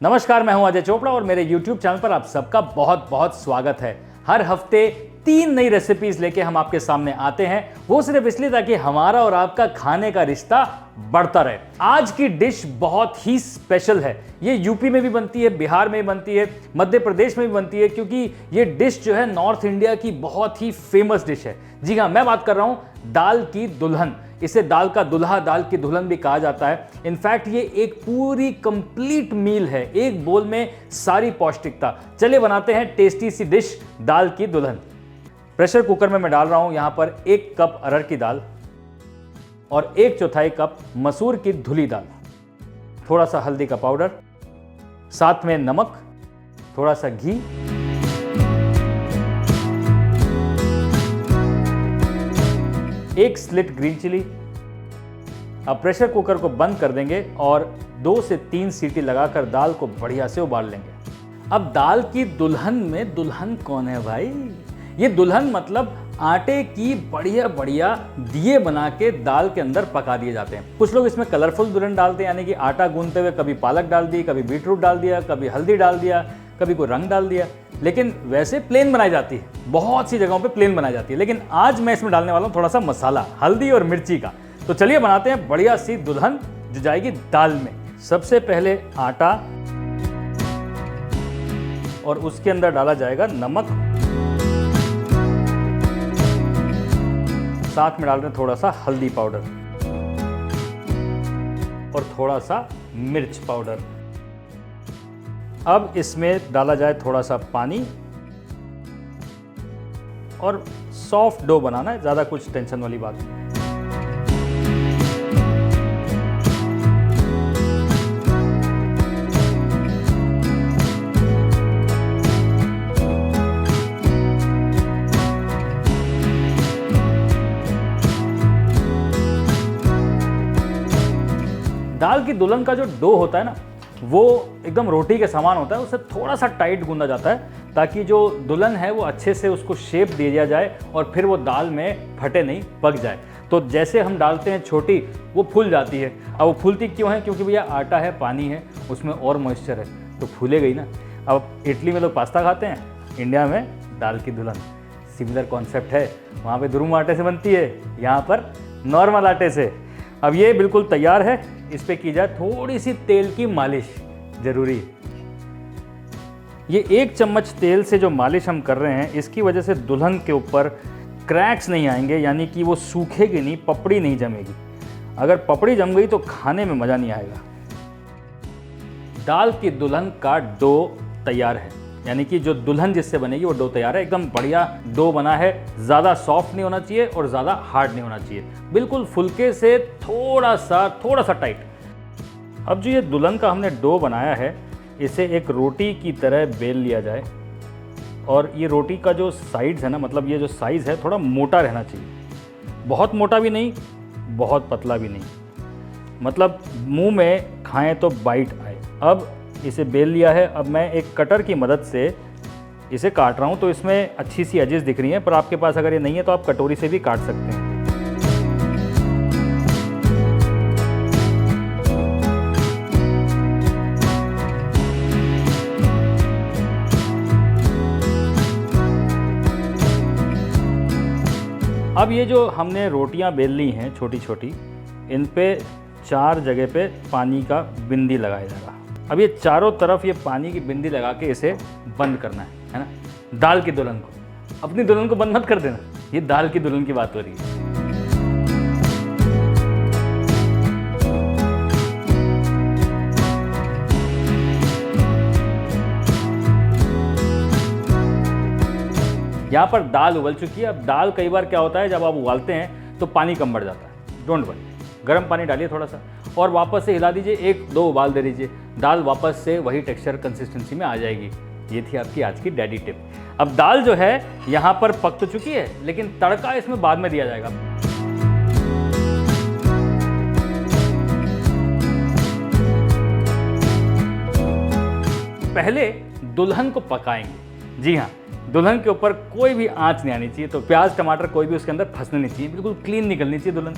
नमस्कार, मैं हूं अजय चोपड़ा और मेरे YouTube चैनल पर आप सबका बहुत बहुत स्वागत है। हर हफ्ते 3 नई रेसिपीज लेके हम आपके सामने आते हैं, वो सिर्फ इसलिए ताकि हमारा और आपका खाने का रिश्ता बढ़ता रहे। आज की डिश बहुत ही स्पेशल है। ये यूपी में भी बनती है, बिहार में भी बनती है, मध्य प्रदेश में भी बनती है, क्योंकि ये डिश जो है नॉर्थ इंडिया की बहुत ही फेमस डिश है। जी हाँ, मैं बात कर रहा हूं दाल की दुल्हन। इसे दाल का दुल्हा, दाल की दुल्हन भी कहा जाता है। इनफैक्ट ये एक पूरी कंप्लीट मील है, एक बोल में सारी पौष्टिकता। चलिए बनाते हैं टेस्टी सी डिश दाल की दुल्हन। प्रेशर कुकर में मैं डाल रहा हूं यहां पर 1 कप अरहर की दाल और 1/4 कप मसूर की धुली दाल, थोड़ा सा हल्दी का पाउडर, साथ में नमक, थोड़ा सा घी, एक स्लिट ग्रीन चिली। अब प्रेशर कुकर को बंद कर देंगे और 2 से 3 सीटी लगाकर दाल को बढ़िया से उबाल लेंगे। अब दाल की दुल्हन में दुल्हन कौन है भाई? ये दुल्हन मतलब आटे की बढ़िया बढ़िया दिए बना के दाल के अंदर पका दिए जाते हैं। कुछ लोग इसमें कलरफुल दुल्हन डालते हैं, यानी कि आटा गूंथते हुए कभी पालक डाल दी, कभी बीटरूट डाल दिया, कभी हल्दी डाल दिया, कभी कोई रंग डाल दिया। लेकिन वैसे प्लेन बनाई जाती है, बहुत सी जगहों पे प्लेन बनाई जाती है। लेकिन आज मैं इसमें डालने वाला हूँ थोड़ा सा मसाला, हल्दी और मिर्ची का। तो चलिए बनाते हैं बढ़िया सी दुल्हन जो जाएगी दाल में। सबसे पहले आटा और उसके अंदर डाला जाएगा नमक, साथ में डाल रहे हैं थोड़ा सा हल्दी पाउडर और थोड़ा सा मिर्च पाउडर। अब इसमें डाला जाए थोड़ा सा पानी और सॉफ्ट डो बनाना है, ज़्यादा कुछ टेंशन वाली बात नहीं। दाल की दुल्हन का जो डो होता है ना, वो एकदम रोटी के समान होता है। उसे थोड़ा सा टाइट गूंदा जाता है ताकि जो दुल्हन है वो अच्छे से उसको शेप दे दिया जाए और फिर वो दाल में फटे नहीं, पक जाए। तो जैसे हम डालते हैं छोटी, वो फूल जाती है। अब वो फूलती क्यों है? क्योंकि भैया आटा है, पानी है, उसमें और मॉइस्चर है, तो फूले गई ना। अब इटली में लोग पास्ता खाते हैं, इंडिया में दाल की दुल्हन, सिमिलर कॉन्सेप्ट है। वहाँ पे दुरुम आटे से बनती है, यहाँ पर नॉर्मल आटे से। अब ये बिल्कुल तैयार है। इस पे की जाए थोड़ी सी तेल की मालिश, जरूरी है। ये 1 चम्मच तेल से जो मालिश हम कर रहे हैं, इसकी वजह से दुल्हन के ऊपर क्रैक्स नहीं आएंगे, यानी कि वो सूखेगी नहीं, पपड़ी नहीं जमेगी। अगर पपड़ी जम गई तो खाने में मज़ा नहीं आएगा। दाल की दुल्हन का डो तैयार है, यानी कि जो दुल्हन जिससे बनेगी वो डो तैयार है। एकदम बढ़िया डो बना है, ज़्यादा सॉफ्ट नहीं होना चाहिए और ज़्यादा हार्ड नहीं होना चाहिए, बिल्कुल फुल्के से थोड़ा सा टाइट। अब जो ये दुल्हन का हमने डो बनाया है, इसे एक रोटी की तरह बेल लिया जाए और ये रोटी का जो साइड्स है ना, मतलब ये जो साइज़ है थोड़ा मोटा रहना चाहिए, बहुत मोटा भी नहीं, बहुत पतला भी नहीं, मतलब मुंह में खाएं तो बाइट आए। अब इसे बेल लिया है। अब मैं एक कटर की मदद से इसे काट रहा हूँ, तो इसमें अच्छी सी एजेस दिख रही हैं, पर आपके पास अगर ये नहीं है तो आप कटोरी से भी काट सकते हैं। अब ये जो हमने रोटियां बेल ली हैं छोटी छोटी, इन पे 4 जगह पे पानी का बिंदी लगाया जाएगा। अब ये चारों तरफ ये पानी की बिंदी लगा के इसे बंद करना है ना। दाल की दुल्हन को, अपनी दुल्हन को बंद मत कर देना, ये दाल की दुल्हन की बात हो रही है। यहाँ पर दाल उबल चुकी है। अब दाल कई बार क्या होता है, जब आप उबालते हैं तो पानी कम बढ़ जाता है। डोंट वरी, गर्म पानी डालिए थोड़ा सा और वापस से हिला दीजिए, 1-2 उबाल दे दीजिए, दाल वापस से वही टेक्सचर कंसिस्टेंसी में आ जाएगी। ये थी आपकी आज की डैडी टिप। अब दाल जो है यहाँ पर पक तो चुकी है, लेकिन तड़का इसमें बाद में दिया जाएगा। पहले दुल्हन को पकाएंगे। जी हाँ, दुल्हन के ऊपर कोई भी आंच नहीं आनी चाहिए, तो प्याज टमाटर कोई भी उसके अंदर फंसने नहीं चाहिए, बिल्कुल क्लीन निकलनी चाहिए दुल्हन।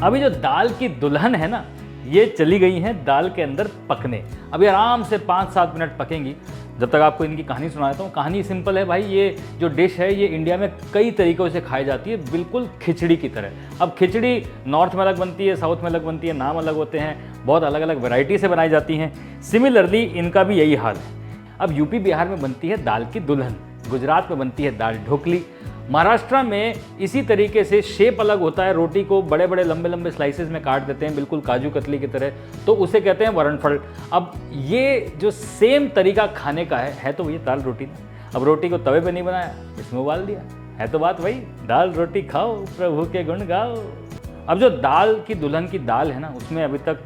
अभी जो दाल की दुल्हन है ना, ये चली गई हैं दाल के अंदर पकने। अभी आराम से 5-7 मिनट पकेंगी। जब तक आपको इनकी कहानी सुनाता हूँ। कहानी सिंपल है भाई। ये जो डिश है ये इंडिया में कई तरीक़ों से खाई जाती है, बिल्कुल खिचड़ी की तरह। अब खिचड़ी नॉर्थ में अलग बनती है, साउथ में अलग बनती है, नाम अलग होते हैं, बहुत अलग अलग वैरायटी से बनाई जाती हैं। सिमिलरली इनका भी यही हाल है। अब यूपी बिहार में बनती है दाल की दुल्हन, गुजरात में बनती है दाल ढोकली, महाराष्ट्र में इसी तरीके से शेप अलग होता है। रोटी को बड़े बड़े लंबे लंबे स्लाइसेस में काट देते हैं, बिल्कुल काजू कतली की तरह, तो उसे कहते हैं वरणफल। अब ये जो सेम तरीका खाने का है तो ये दाल रोटी ना। अब रोटी को तवे पे नहीं बनाया, इसमें उबाल दिया, है तो बात वही। दाल रोटी खाओ, प्रभु के गुण गाओ। अब जो दाल की दुल्हन की दाल है ना, उसमें अभी तक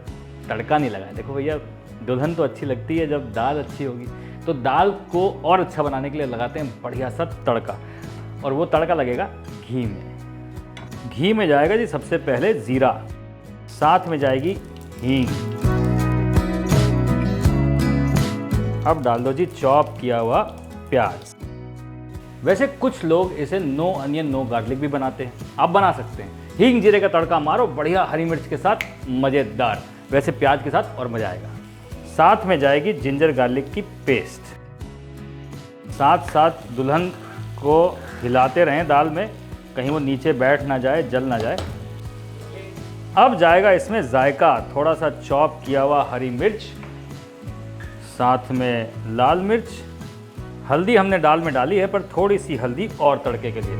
तड़का नहीं लगा है। देखो भैया, दुल्हन तो अच्छी लगती है जब दाल अच्छी होगी। तो दाल को और अच्छा बनाने के लिए लगाते हैं बढ़िया सा तड़का, और वो तड़का लगेगा घी में। घी में जाएगा जी सबसे पहले जीरा, साथ में जाएगी हींग। अब डाल दो जी चॉप किया हुआ प्याज। वैसे कुछ लोग इसे नो अनियन नो गार्लिक भी बनाते हैं, आप बना सकते हैं। हींग जीरे का तड़का मारो बढ़िया, हरी मिर्च के साथ मज़ेदार, वैसे प्याज के साथ और मज़ा आएगा। साथ में जाएगी जिंजर गार्लिक की पेस्ट। साथ साथ दुल्हन को हिलाते रहें दाल में, कहीं वो नीचे बैठ ना जाए, जल ना जाए। अब जाएगा इसमें जायका, थोड़ा सा चॉप किया हुआ हरी मिर्च, साथ में लाल मिर्च। हल्दी हमने दाल में डाली है, पर थोड़ी सी हल्दी और तड़के के लिए।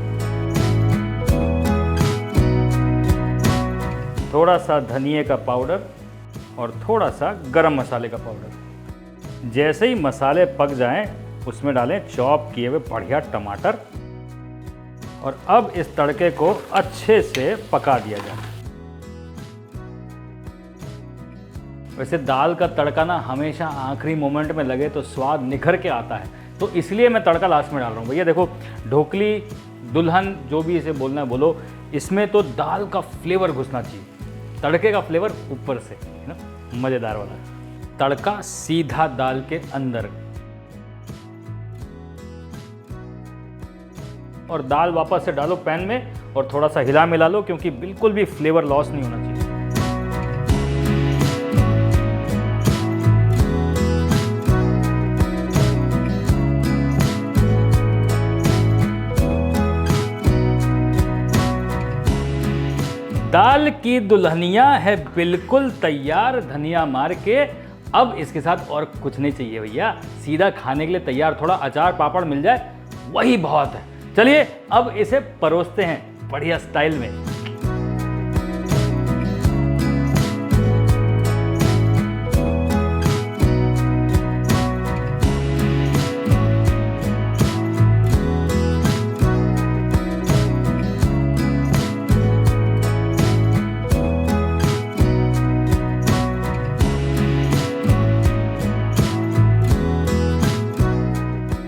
थोड़ा सा धनिए का पाउडर और थोड़ा सा गरम मसाले का पाउडर। जैसे ही मसाले पक जाएं, उसमें डालें चॉप किए हुए बढ़िया टमाटर, और अब इस तड़के को अच्छे से पका दिया जाए। वैसे दाल का तड़का ना हमेशा आखिरी मोमेंट में लगे तो स्वाद निखर के आता है, तो इसलिए मैं तड़का लास्ट में डाल रहा हूँ। भैया देखो, ढोकली दुल्हन जो भी इसे बोलना है बोलो, इसमें तो दाल का फ्लेवर घुसना चाहिए, तड़के का फ्लेवर ऊपर से, है ना, मज़ेदार वाला। तड़का सीधा दाल के अंदर, और दाल वापस से डालो पैन में और थोड़ा सा हिला मिला लो, क्योंकि बिल्कुल भी फ्लेवर लॉस नहीं होना चाहिए। दाल की दुल्हनिया है बिल्कुल तैयार, धनिया मार के। अब इसके साथ और कुछ नहीं चाहिए भैया, सीधा खाने के लिए तैयार। थोड़ा अचार पापड़ मिल जाए वही बहुत है। चलिए अब इसे परोसते हैं बढ़िया स्टाइल में।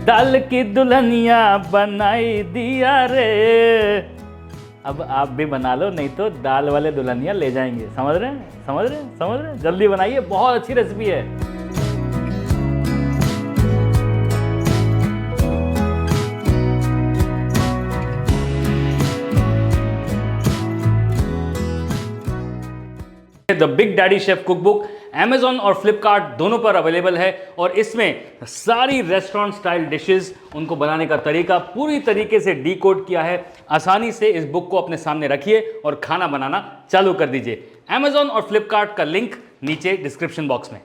दाल की दुल्हनिया बनाई दिया रे। अब आप भी बना लो, नहीं तो दाल वाले दुल्हनिया ले जाएंगे। समझ रहे हैं, समझ रहे हैं, समझ रहे हैं? जल्दी बनाइए, बहुत अच्छी रेसिपी है। The big daddy chef cookbook Amazon और Flipkart दोनों पर अवेलेबल है, और इसमें सारी रेस्टोरेंट स्टाइल डिशेस, उनको बनाने का तरीका पूरी तरीके से डीकोड किया है। आसानी से इस बुक को अपने सामने रखिए और खाना बनाना चालू कर दीजिए। Amazon और Flipkart का लिंक नीचे डिस्क्रिप्शन बॉक्स में।